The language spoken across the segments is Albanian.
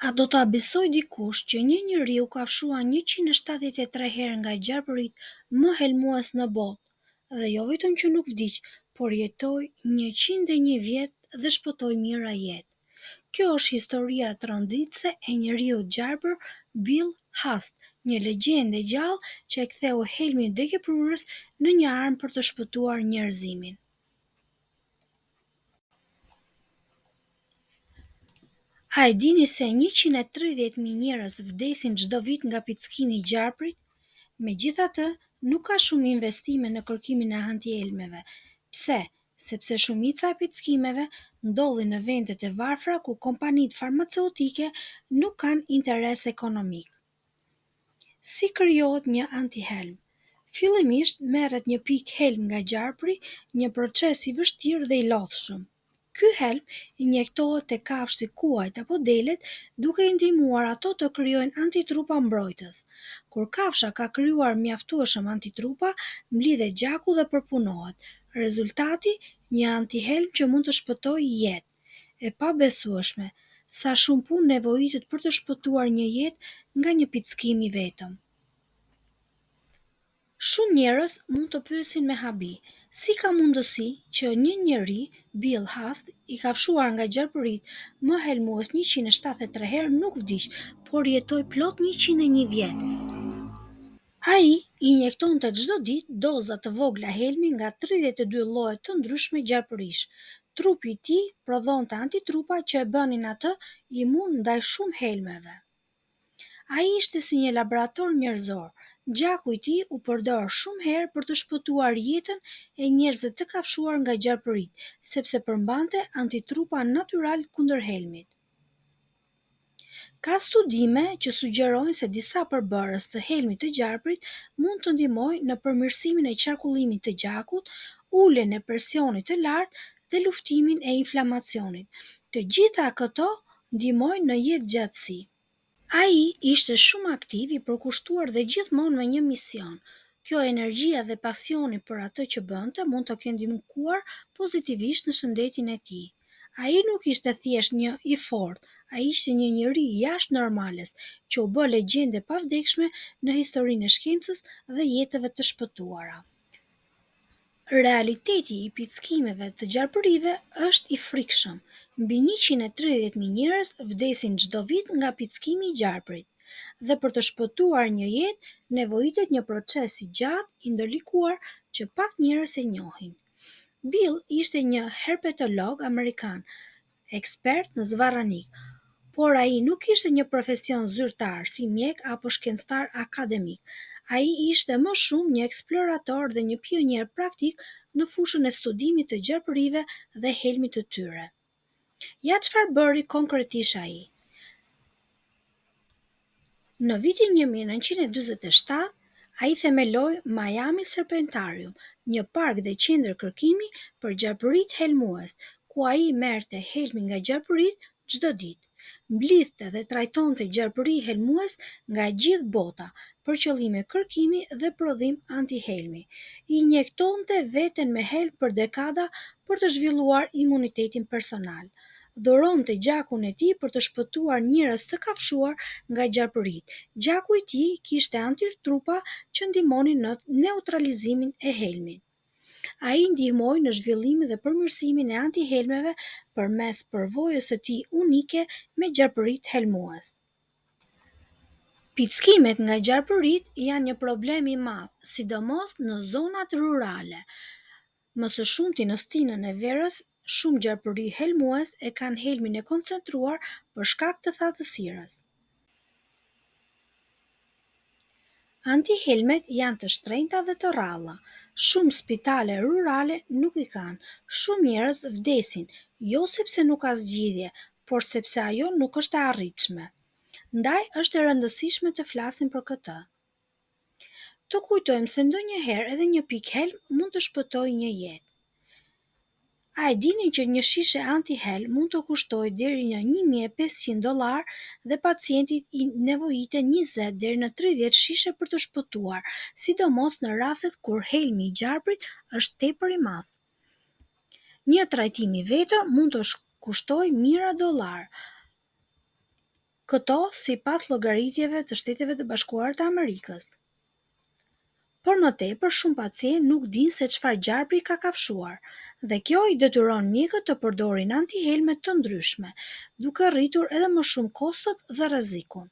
A do ta besoj dikush që një njeriu ka fshuar 173 herë nga gjarpëritë më helmues në botë dhe jo vetëm që nuk vdiq, por jetoi 101 vjet dhe shpëtoi mijëra jetë. Kjo është historia tronditëse e njeriut gjarpër Bill Hast, një legjendë e gjallë që e ktheu helmin degeprurës në një armë për të shpëtuar njerëzimin. A e dini se 130.000 njerëz vdesin çdo vit nga pickimi i gjarprit? Megjithatë, nuk ka shumë investime në kërkimin e antihelmeve. Pse? Sepse shumica e pickimeve ndodhin në vendet e varfra ku kompanitë farmaceutike nuk kanë interes ekonomik. Si krijohet një antihelm? Fillimisht merret një pikë helm nga gjarpri, një proces i vështirë dhe i lodhshëm. Ky helm injektohet te kafshë si kuajt apo delet, duke i ndihmuar ato të krijojnë antitrupa mbrojtës. Kur kafsha ka krijuar mjaftueshëm antitrupa, mblidhet gjaku dhe përpunohet. Rezultati, një antihelm që mund të shpëtojë jetë. E pabesueshme, sa shumë punë nevojitet për të shpëtuar një jetë nga një pickim i vetëm. Shumë njerëz mund të pyesin me habi, si ka mundësi që një njeri, Bill Hast, i ka fshuar nga gjarpëritë më helmues 173 herë nuk vdiq, por jetoi plot 101 vjet. Ai i injektonte çdo ditë doza të vogla helmi nga 32 lloje të ndryshme gjarpërish. Trupi i tij prodhonte antitrupa që e bënin atë imun ndaj shumë helmeve. Ai ishte si një laborator njerëzor. Gjaku i tij u përdor shumë herë për të shpëtuar jetën e njerëzve të kafshuar nga gjarpëritë, sepse përmbante antitrupa natyral kundër helmit. Ka studime që sugjerojnë se disa përbërës të helmit të gjarprit mund të ndihmojnë në përmirësimin e qarkullimit të gjakut, uljen e presionit të lartë dhe luftimin e inflamacionit. Të gjitha këto ndihmojnë në jetëgjatësi. Ai ishte shumë aktiv, i përkushtuar dhe gjithmonë me një mision. Kjo energjia dhe pasioni për atë që bënte mund të kenë ndikuar pozitivisht në shëndetin e tij. Ai nuk ishte thjesht një i fortë, ai ishte një njeri jashtë normales, që u bë legjendë e pavdekshme në historinë e shkencës dhe jetëve të shpëtuara. Realiteti i pickimeve të gjarpërive është i frikshëm. Mbi 130.000 njerëz vdesin çdo vit nga pickimi i gjarprit, dhe për të shpëtuar një jetë nevojitet një proces i gjatë i ndërlikuar që pak njerëz e njohin. Bill ishte një herpetolog amerikan, ekspert në zvarranik, por ai nuk ishte një profesion zyrtar si mjek apo shkencëtar akademik. Ai ishte më shumë një eksplorator dhe një pionier praktik në fushën e studimit të gjarpërive dhe helmit të tyre. Ja çfarë bëri konkretisht ai. Në vitin 1947, ai themeloi Miami Serpentarium, një park dhe qendër kërkimi për gjarpëritë helmues, ku ai merrte helmin nga gjarpëritë çdo ditë. Mblidhte dhe trajtonte gjarpëri helmues nga gjithë bota për qëllime kërkimi dhe prodhim antihelmi. I injektonte veten me helm për dekada për të zhvilluar imunitetin personal. Dhuronte gjakun e tij për të shpëtuar njerëz të kafshuar nga gjarpëritë. Gjaku i tij kishte antitrupa që ndihmonin në neutralizimin e helmit. Ai ndihmoi në zhvillimin dhe përmirësimin e antihelmeve përmes përvojës së tij unike me gjarpëritë helmues. Pickimet nga gjarpëritë janë një problem i madh, sidomos në zonat rurale. Më së shumti në stinën e verës, shumë gjarpëri helmues e kanë helmin e koncentruar për shkak të thatësirës. Antihelmet janë të shtrenjta dhe të rralla. Shumë spitale rurale nuk i kanë. Shumë njerëz vdesin, jo sepse nuk ka zgjidhje, por sepse ajo nuk është e arritshme. Ndaj është e rëndësishme të flasim për këtë. Të kujtojmë se ndonjëherë edhe një pikë helm mund të shpëtojë një jetë. A e dini që një shishe antihelm mund të kushtojë deri në $1.500 dhe pacientit i nevojitet 20 deri në 30 shishe për të shpëtuar, sidomos në rastet kur helmi i gjarprit është tepër i madh. Një trajtim i vetër mund të kushtojë mijëra dollar. Këto sipas llogaritjeve të Shteteve të Bashkuara të Amerikës. Por më tepër shumë pacientë nuk dinë se çfarë gjarpri ka kafshuar, dhe kjo i detyron mjekët të përdorin antihelme të ndryshme, duke rritur edhe më shumë kostot dhe rrezikun.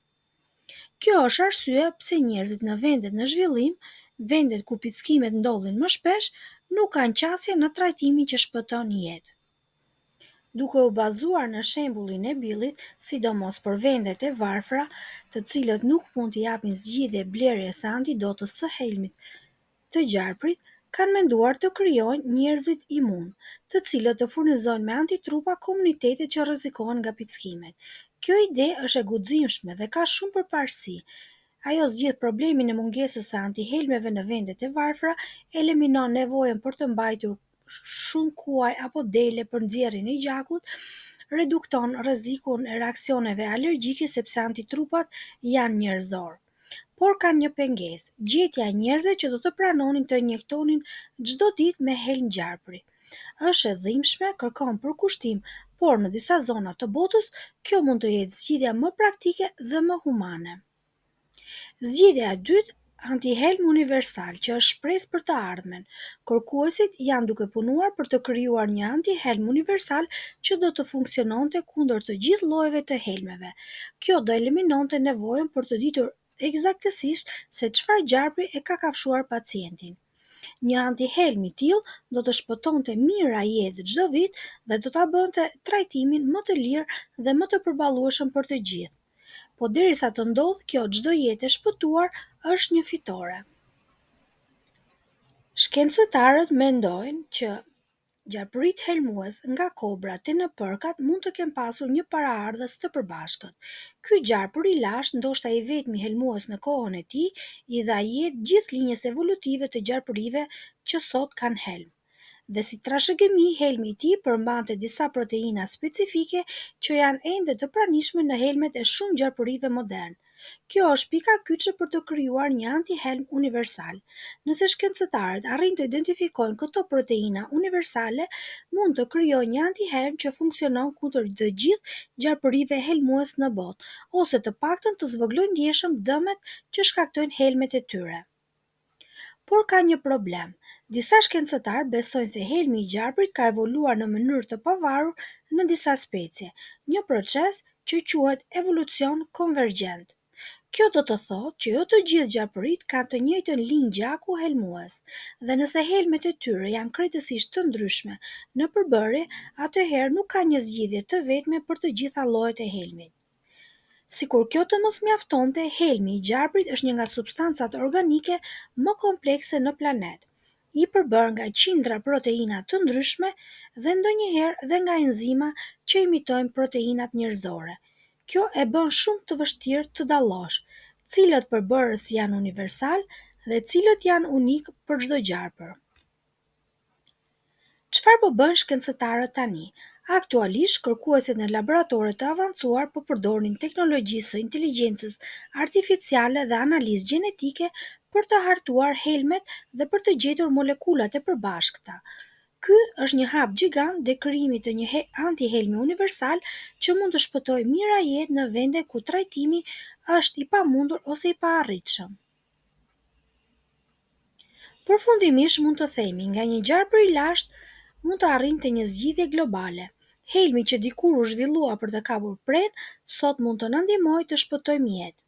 Kjo është arsyeja pse njerëzit në vendet në zhvillim, vendet ku pickimet ndodhin më shpesh, nuk kanë qasje në trajtimin që shpëton jetë. Duke u bazuar në shembullin e Billit, sidomos për vendet e varfra, të cilët nuk mund të japin zgjidhje blerjes së antidotës së helmit të gjarprit, kanë menduar të krijojnë njerëzit imun, të cilët të furnizojnë me antitrupa komunitetet që rrezikohen nga pickimet. Kjo ide është e guximshme dhe ka shumë përparësi. Ajo zgjidh problemin e mungesës së antihelmeve në vendet e varfra, eliminon nevojën për të mbajtur shumë kuaj apo dele për nxjerrjen e gjakut, redukton rrezikun e reaksioneve alergjike sepse antitrupat janë njerëzor. Por kanë një pengesë, gjetja e njerëzve që do të pranonin të injektonin çdo ditë me helm gjarpri. Është e dhimbshme, kërkon përkushtim, por në disa zona të botës kjo mund të jetë zgjidhja më praktike dhe më humane. Zgjidhja e dytë, antihelm universal, që është shpresë për të ardhmen. Kërkuesit janë duke punuar për të krijuar një antihelm universal që do të funksiononte kundër të gjithë llojeve të helmeve. Kjo do eliminonte nevojën për të ditur eksaktësisht se çfarë gjarpri e ka kafshuar pacientin. Një antihelm i tillë do të shpëtonte mijëra jetë çdo vit dhe do ta bënte trajtimin më të lirë dhe më të përballueshëm për të gjithë. Po derisa të ndodhë kjo, çdo jetë e shpëtuar është një fitore. Shkencëtarët mendojnë që gjarpëritë helmues nga kobrat e në përkat mund të kenë pasur një paraardhës të përbashkët. Ky gjarpër i lashtë, ndoshta i vetmi helmues në kohën e tij, i dha jetë gjithë linjës evolutive të gjarpërive që sot kanë helm. Dhe si trashëgimi, helmi i tij përmbante disa proteina specifike që janë ende të pranishme në helmet e shumë gjarpërive modern. Kjo është pika kyçe për të krijuar një antihelm universal. Nëse shkencëtarët arrin të identifikojnë këto proteina universale, mund të krijojnë një antihelm që funksionon kundër të gjithë gjarpërive helmues në botë, ose të paktën të zvogëlojë ndjeshëm dëmet që shkaktojnë helmet e tyre. Por ka një problem. Disa shkencëtarë besojnë se helmi i gjarprit ka evoluar në mënyrë të pavarur në disa specie, një proces që quhet evolucion konvergjent. Kjo do të thotë që jo të gjithë gjarpëritë kanë të njëjtën linjë gjaku helmues, dhe nëse helmet e tyre janë krejtësisht të ndryshme në përbërje, atëherë nuk ka një zgjidhje të vetme për të gjitha llojet e helmit. Sikur kjo të mos mjaftonte, helmi i gjarprit është një nga substancat organike më komplekse në planet, i përbërë nga qindra proteina të ndryshme dhe ndonjëherë dhe nga enzima që imitojnë proteinat njerëzore. Kjo e bën shumë të vështirë të dallosh cilët përbërës janë universal dhe cilët janë unik për çdo gjarpër. Çfarë po bëjnë shkencëtarët tani? Aktualisht, kërkuesit në laboratore të avancuar po përdorin teknologji së inteligjencës artificiale dhe analizë gjenetike për të hartuar helmet dhe për të gjetur molekulat e përbashkëta. Ky është një hap gjigant dhe krijimi të një antihelmi universal që mund të shpëtojë mijëra jetë në vende ku trajtimi është i pamundur ose i paarritshëm. Përfundimisht mund të themi, nga një gjarpër i lashtë mund të arrijmë të një zgjidhje globale. Helmi që dikur u zhvillua për të kapur prenë, sot mund të na ndihmojë të shpëtojmë jetë.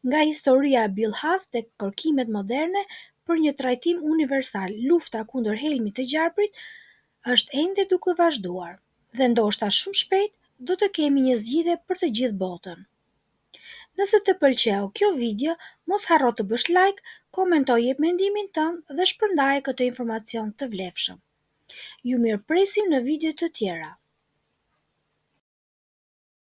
Nga historia e Bill Haas tek kërkimet moderne për një trajtim universal, lufta kundër helmit të gjarprit është ende duke vazhduar, dhe ndoshta shumë shpejt do të kemi një zgjidhje për të gjithë botën. Nëse të pëlqeu kjo video, mos harro të bësh like, komentoj, jep mendimin tënd dhe shpërndaje këtë informacion të vlefshëm. Ju mirëpresim në video të tjera.